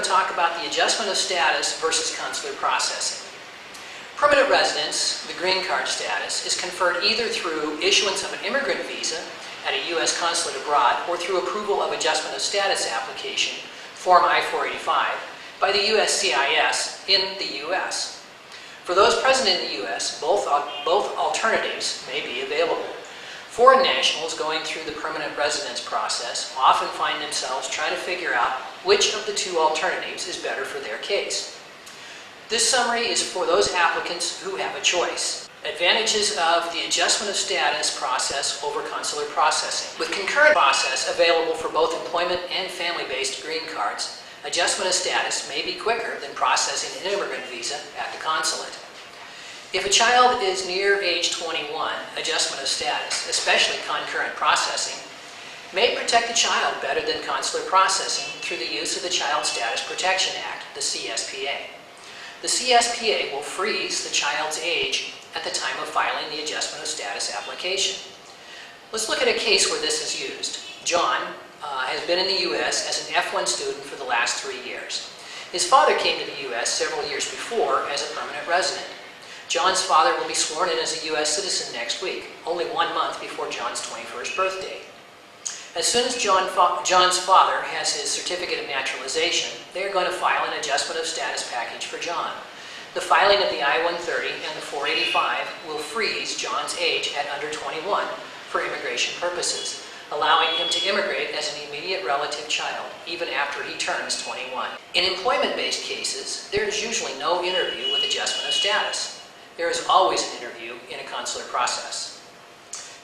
to talk about the adjustment of status versus consular processing. Permanent residence, the green card status, is conferred either through issuance of an immigrant visa at a U.S. consulate abroad or through approval of adjustment of status application, Form I-485, by the USCIS in the U.S. For those present in the U.S., both alternatives may be available. Foreign nationals going through the permanent residence process often find themselves trying to figure out which of the two alternatives is better for their case. This summary is for those applicants who have a choice. Advantages of the adjustment of status process over consular processing. With concurrent process available for both employment and family-based green cards, adjustment of status may be quicker than processing an immigrant visa at the consulate. If a child is near age 21, adjustment of status, especially concurrent processing, may protect the child better than consular processing through the use of the Child Status Protection Act, the CSPA. The CSPA will freeze the child's age at the time of filing the adjustment of status application. Let's look at a case where this is used. John has been in the U.S. as an F1 student for the last 3 years. His father came to the U.S. several years before as a permanent resident. John's father will be sworn in as a U.S. citizen next week, only 1 month before John's 21st birthday. As soon as John's father has his certificate of naturalization, they are going to file an adjustment of status package for John. The filing of the I-130 and the 485 will freeze John's age at under 21 for immigration purposes, allowing him to immigrate as an immediate relative child, even after he turns 21. In employment-based cases, there is usually no interview with adjustment of status. There is always an interview in a consular process.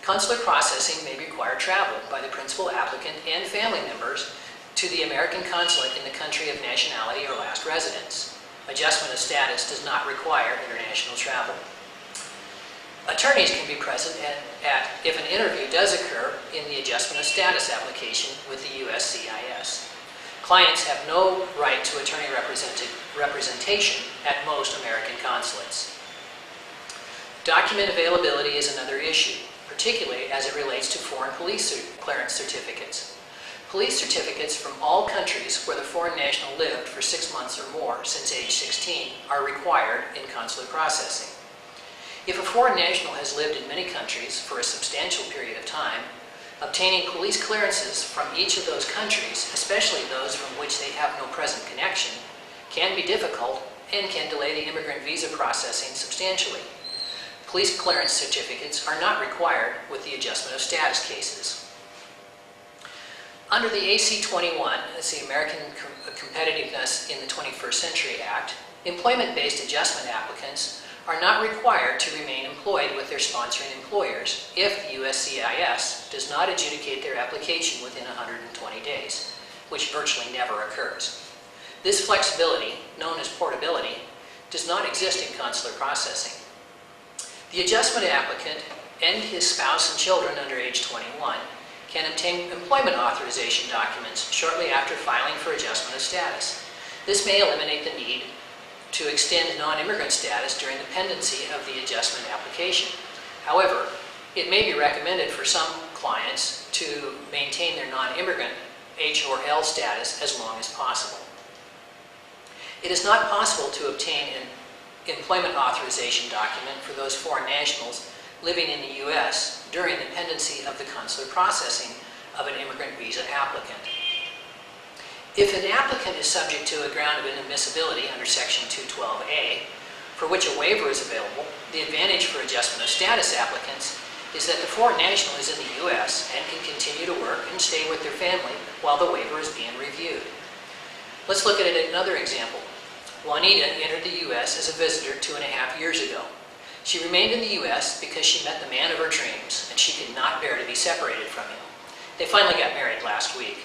Consular processing may require travel by the principal applicant and family members to the American Consulate in the country of nationality or last residence. Adjustment of status does not require international travel. Attorneys can be present if an interview does occur in the adjustment of status application with the USCIS. Clients have no right to attorney representation at most American consulates. Document availability is another issue, particularly as it relates to foreign police clearance certificates. Police certificates from all countries where the foreign national lived for 6 months or more since age 16 are required in consular processing. If a foreign national has lived in many countries for a substantial period of time, obtaining police clearances from each of those countries, especially those from which they have no present connection, can be difficult and can delay the immigrant visa processing substantially. Police clearance certificates are not required with the adjustment of status cases. Under the AC-21, that's the American Competitiveness in the 21st Century Act, employment-based adjustment applicants are not required to remain employed with their sponsoring employers if the USCIS does not adjudicate their application within 120 days, which virtually never occurs. This flexibility, known as portability, does not exist in consular processing. The adjustment applicant and his spouse and children under age 21 can obtain employment authorization documents shortly after filing for adjustment of status. This may eliminate the need to extend non-immigrant status during the pendency of the adjustment application. However, it may be recommended for some clients to maintain their non-immigrant H or L status as long as possible. It is not possible to obtain an employment authorization document for those foreign nationals living in the U.S. during the pendency of the consular processing of an immigrant visa applicant. If an applicant is subject to a ground of inadmissibility under Section 212A, for which a waiver is available, the advantage for adjustment of status applicants is that the foreign national is in the U.S. and can continue to work and stay with their family while the waiver is being reviewed. Let's look at another example. Juanita entered the U.S. as a visitor 2.5 years ago. She remained in the U.S. because she met the man of her dreams and she could not bear to be separated from him. They finally got married last week.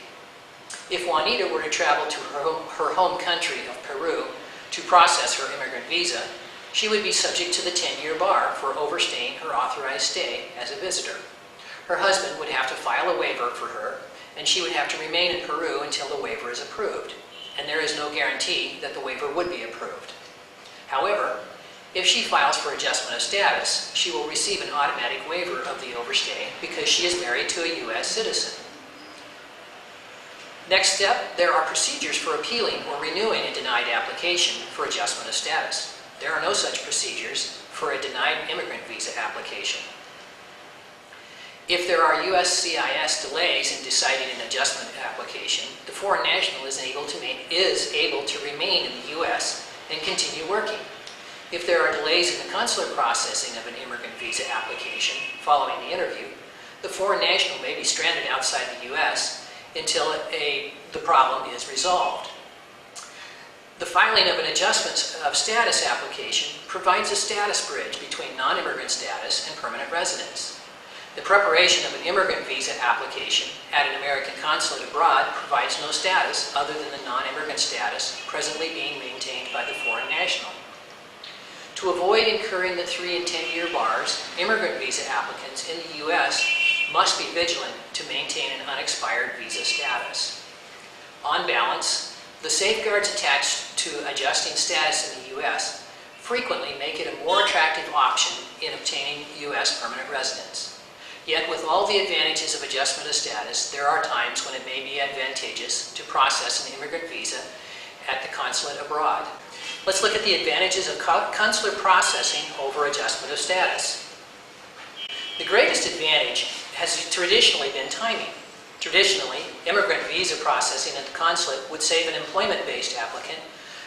If Juanita were to travel to her home country of Peru to process her immigrant visa, she would be subject to the 10-year bar for overstaying her authorized stay as a visitor. Her husband would have to file a waiver for her, and she would have to remain in Peru until the waiver is approved, and there is no guarantee that the waiver would be approved. However, if she files for adjustment of status, she will receive an automatic waiver of the overstay because she is married to a U.S. citizen. Next step, there are procedures for appealing or renewing a denied application for adjustment of status. There are no such procedures for a denied immigrant visa application. If there are USCIS delays in deciding an adjustment application, the foreign national is able to remain in the U.S. and continue working. If there are delays in the consular processing of an immigrant visa application following the interview, the foreign national may be stranded outside the U.S. until the problem is resolved. The filing of an adjustment of status application provides a status bridge between non-immigrant status and permanent residence. The preparation of an immigrant visa application at an American consulate abroad provides no status other than the non-immigrant status presently being maintained by the foreign national. To avoid incurring the 3- and 10-year bars, immigrant visa applicants in the U.S. must be vigilant to maintain an unexpired visa status. On balance, the safeguards attached to adjusting status in the U.S. frequently make it a more attractive option in obtaining U.S. permanent residence. Yet, with all the advantages of adjustment of status, there are times when it may be advantageous to process an immigrant visa at the consulate abroad. Let's look at the advantages of consular processing over adjustment of status. The greatest advantage has traditionally been timing. Traditionally, immigrant visa processing at the consulate would save an employment-based applicant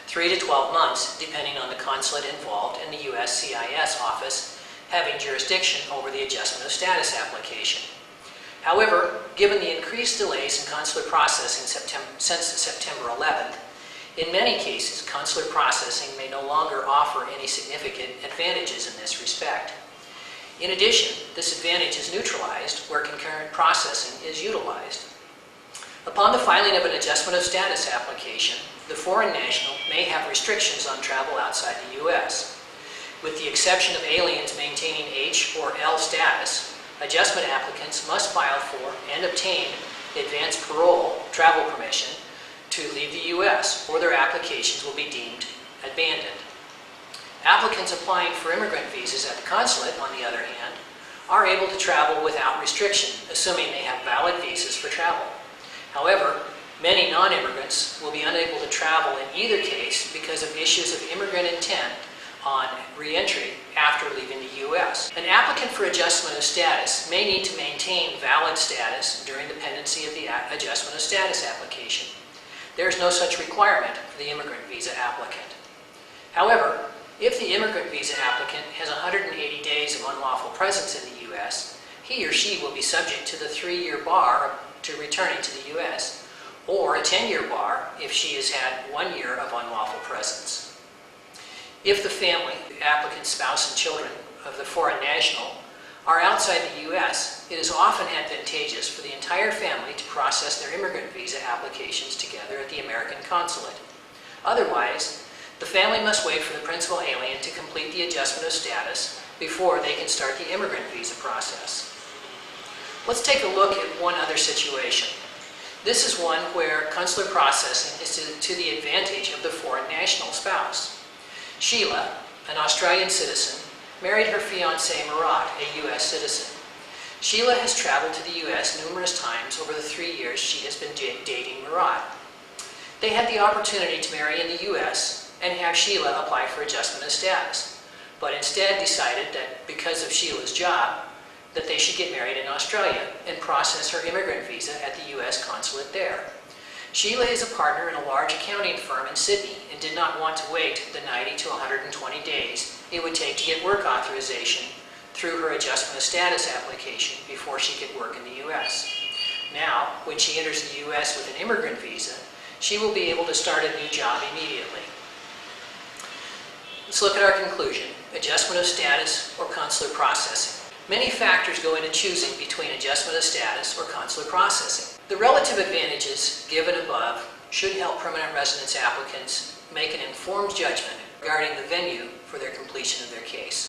3 to 12 months, depending on the consulate involved and the USCIS office having jurisdiction over the adjustment of status application. However, given the increased delays in consular processing since September 11th, in many cases, consular processing may no longer offer any significant advantages in this respect. In addition, this advantage is neutralized where concurrent processing is utilized. Upon the filing of an adjustment of status application, the foreign national may have restrictions on travel outside the U.S. With the exception of aliens maintaining H or L status, adjustment applicants must file for and obtain advance parole travel permission to leave the U.S., or their applications will be deemed abandoned. Applicants applying for immigrant visas at the consulate, on the other hand, are able to travel without restriction, assuming they have valid visas for travel. However, many non-immigrants will be unable to travel in either case because of issues of immigrant intent on re-entry after leaving the U.S. An applicant for adjustment of status may need to maintain valid status during the pendency of the adjustment of status application. There is no such requirement for the immigrant visa applicant. However, if the immigrant visa applicant has 180 days of unlawful presence in the U.S., he or she will be subject to the 3-year bar to returning to the U.S., or a 10-year bar if she has had 1 year of unlawful presence. If the family, the applicant's spouse and children of the foreign national, are outside the U.S., it is often advantageous for the entire family to process their immigrant visa applications together at the American Consulate. Otherwise, the family must wait for the principal alien to complete the adjustment of status before they can start the immigrant visa process. Let's take a look at one other situation. This is one where consular processing is to the advantage of the foreign national spouse. Sheila, an Australian citizen, married her fiancé Murat, a U.S. citizen. Sheila has traveled to the U.S. numerous times over the 3 years she has been dating Murat. They had the opportunity to marry in the U.S. and have Sheila apply for adjustment of status, but instead decided that because of Sheila's job, that they should get married in Australia and process her immigrant visa at the U.S. consulate there. Sheila is a partner in a large accounting firm in Sydney and did not want to wait the 90 to 120 days it would take to get work authorization through her adjustment of status application before she could work in the U.S. Now, when she enters the U.S. with an immigrant visa, she will be able to start a new job immediately. Let's look at our conclusion: adjustment of status or consular processing. Many factors go into choosing between adjustment of status or consular processing. The relative advantages given above should help permanent residence applicants make an informed judgment regarding the venue for their completion of their case.